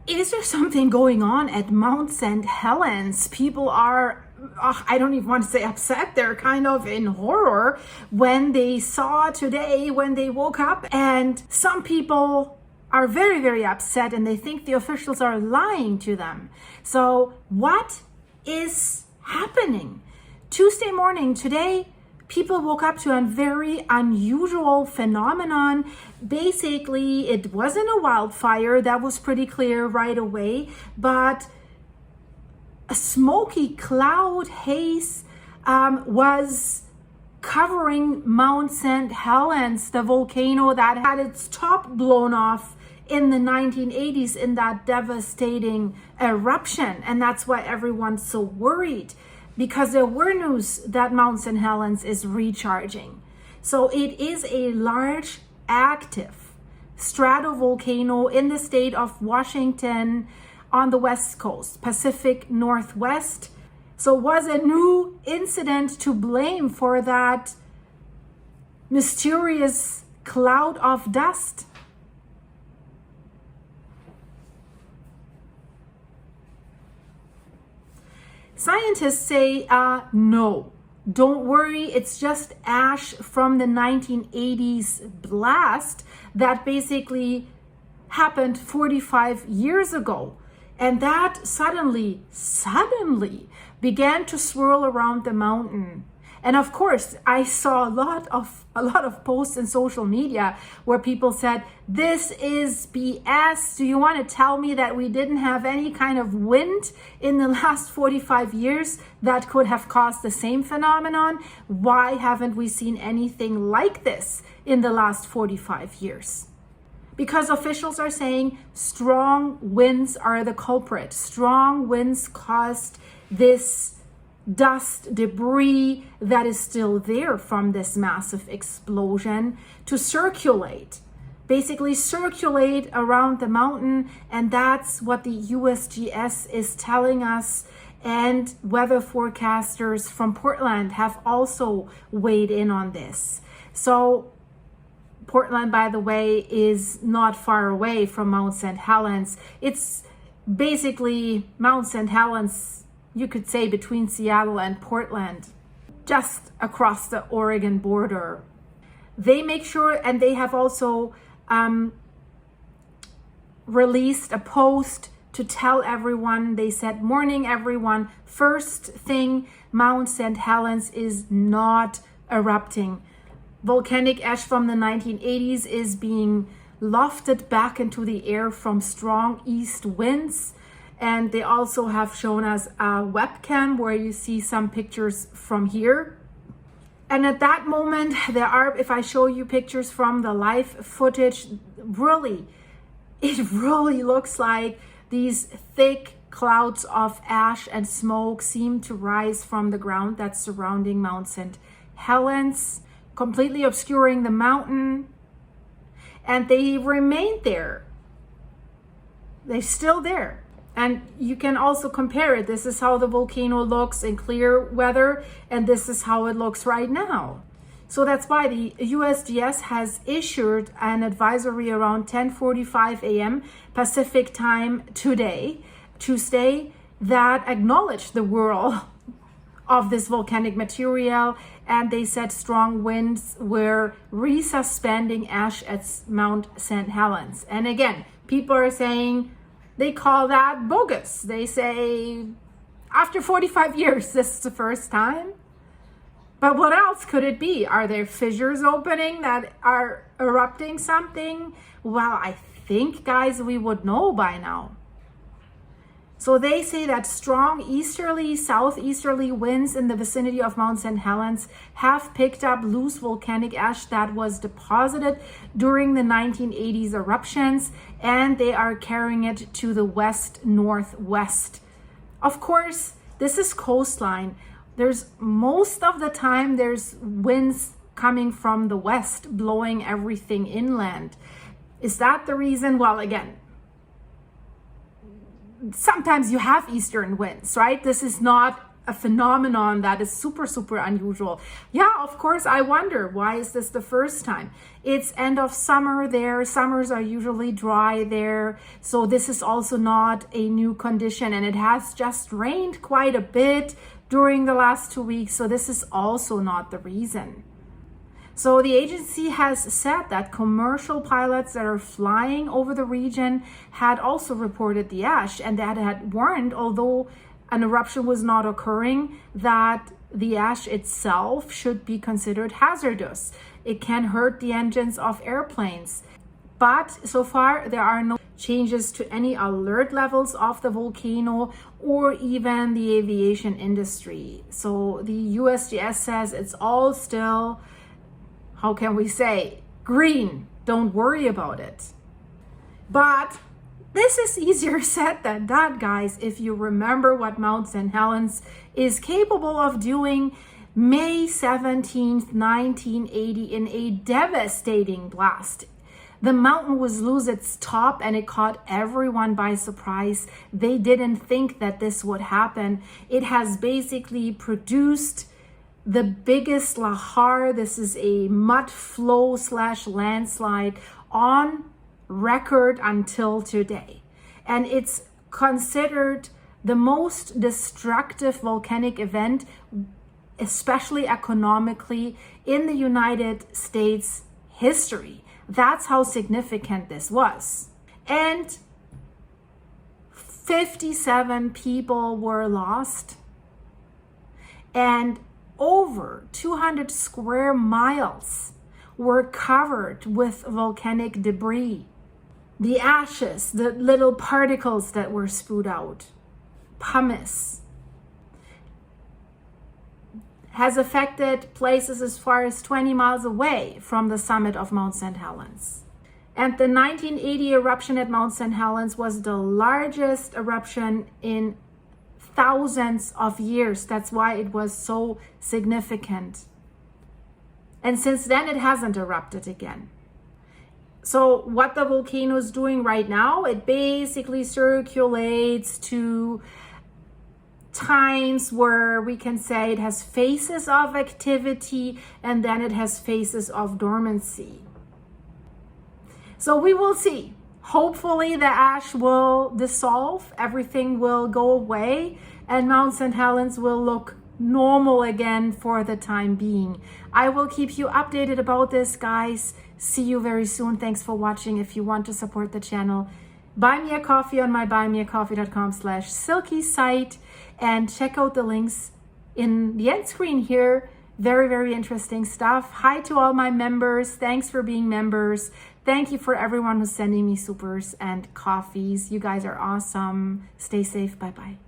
Is there something going on at Mt.St.Helens? People are, I don't even want to say upset, they're kind of in horror when they saw today, when they woke up. And some people are very, very upset and they think the officials are lying to them. So what is happening? Tuesday morning, today, people woke up to a very unusual phenomenon. Basically, it wasn't a wildfire, that was pretty clear right away, but a smoky cloud haze was covering Mt.St.Helens, the volcano that had its top blown off in the 1980s in that devastating eruption. And that's why everyone's so worried, because there were news that Mt.St.Helens is recharging. So it is a large, active stratovolcano in the state of Washington on the West Coast, Pacific Northwest. So was a new incident to blame for that mysterious cloud of dust? Scientists say, no, don't worry. It's just ash from the 1980s blast that basically happened 45 years ago. And that suddenly began to swirl around the mountain. And of course, I saw a lot of posts in social media where people said, this is BS. Do you want to tell me that we didn't have any kind of wind in the last 45 years that could have caused the same phenomenon? Why haven't we seen anything like this in the last 45 years? Because officials are saying strong winds are the culprit. Strong winds caused this dust, debris that is still there from this massive explosion to circulate, basically circulate around the mountain. And that's what the USGS is telling us. And weather forecasters from Portland have also weighed in on this. So Portland, by the way, is not far away from Mt.St.Helens. It's basically Mt.St.Helens, you could say, between Seattle and Portland, just across the Oregon border. They make sure, and they have also released a post to tell everyone. They said, morning everyone, first thing, Mt.St.Helens is not erupting. Volcanic ash from the 1980s is being lofted back into the air from strong east winds. And they also have shown us a webcam where you see some pictures from here. And at that moment, there are, if I show you pictures from the live footage, it really looks like these thick clouds of ash and smoke seem to rise from the ground that's surrounding Mt.St.Helens, completely obscuring the mountain. And they remain there. They're still there. And you can also compare it. This is how the volcano looks in clear weather, and this is how it looks right now. So that's why the USGS has issued an advisory around 10:45 a.m. Pacific time today, Tuesday, that acknowledged the whirl of this volcanic material. And they said strong winds were resuspending ash at Mt.St.Helens. And again, people are saying, they call that bogus. They say, after 45 years, this is the first time. But what else could it be? Are there fissures opening that are erupting something? Well, I think, guys, we would know by now. So they say that strong easterly, southeasterly winds in the vicinity of Mt.St.Helens have picked up loose volcanic ash that was deposited during the 1980s eruptions, and they are carrying it to the west-northwest. Of course, this is coastline. There's most of the time there's winds coming from the west, blowing everything inland. Is that the reason? Well, again, sometimes you have eastern winds, right? This is not a phenomenon that is super, super unusual. Yeah, of course, I wonder, why is this the first time? It's end of summer there. Summers are usually dry there. So this is also not a new condition, and it has just rained quite a bit during the last 2 weeks. So this is also not the reason. So the agency has said that commercial pilots that are flying over the region had also reported the ash, and that had warned, although an eruption was not occurring, that the ash itself should be considered hazardous. It can hurt the engines of airplanes. But so far, there are no changes to any alert levels of the volcano or even the aviation industry. So the USGS says it's all still, how can we say, green. Don't worry about it. But this is easier said than done, guys. If you remember what Mt.St.Helens is capable of doing, May 17th, 1980, in a devastating blast. The mountain was lose its top, and it caught everyone by surprise. They didn't think that this would happen. It has basically produced the biggest lahar. This is a mud flow / landslide on record until today. And it's considered the most destructive volcanic event, especially economically, in the United States history. That's how significant this was. And 57 people were lost, and over 200 square miles were covered with volcanic debris. The ashes, the little particles that were spewed out, pumice, has affected places as far as 20 miles away from the summit of Mt.St.Helens. And the 1980 eruption at Mt.St.Helens was the largest eruption in thousands of years. That's why it was so significant. And since then, it hasn't erupted again. So what the volcano is doing right now, it basically circulates to times where we can say it has phases of activity, and then it has phases of dormancy. So we will see. Hopefully the ash will dissolve, everything will go away, and Mt.St.Helens will look normal again for the time being. I will keep you updated about this, guys. See you very soon. Thanks for watching. If you want to support the channel, buy me a coffee on my buymeacoffee.com/silky site, and check out the links in the end screen here. Very, very interesting stuff. Hi to all my members. Thanks for being members. Thank you for everyone who's sending me supers and coffees. You guys are awesome. Stay safe. Bye-bye.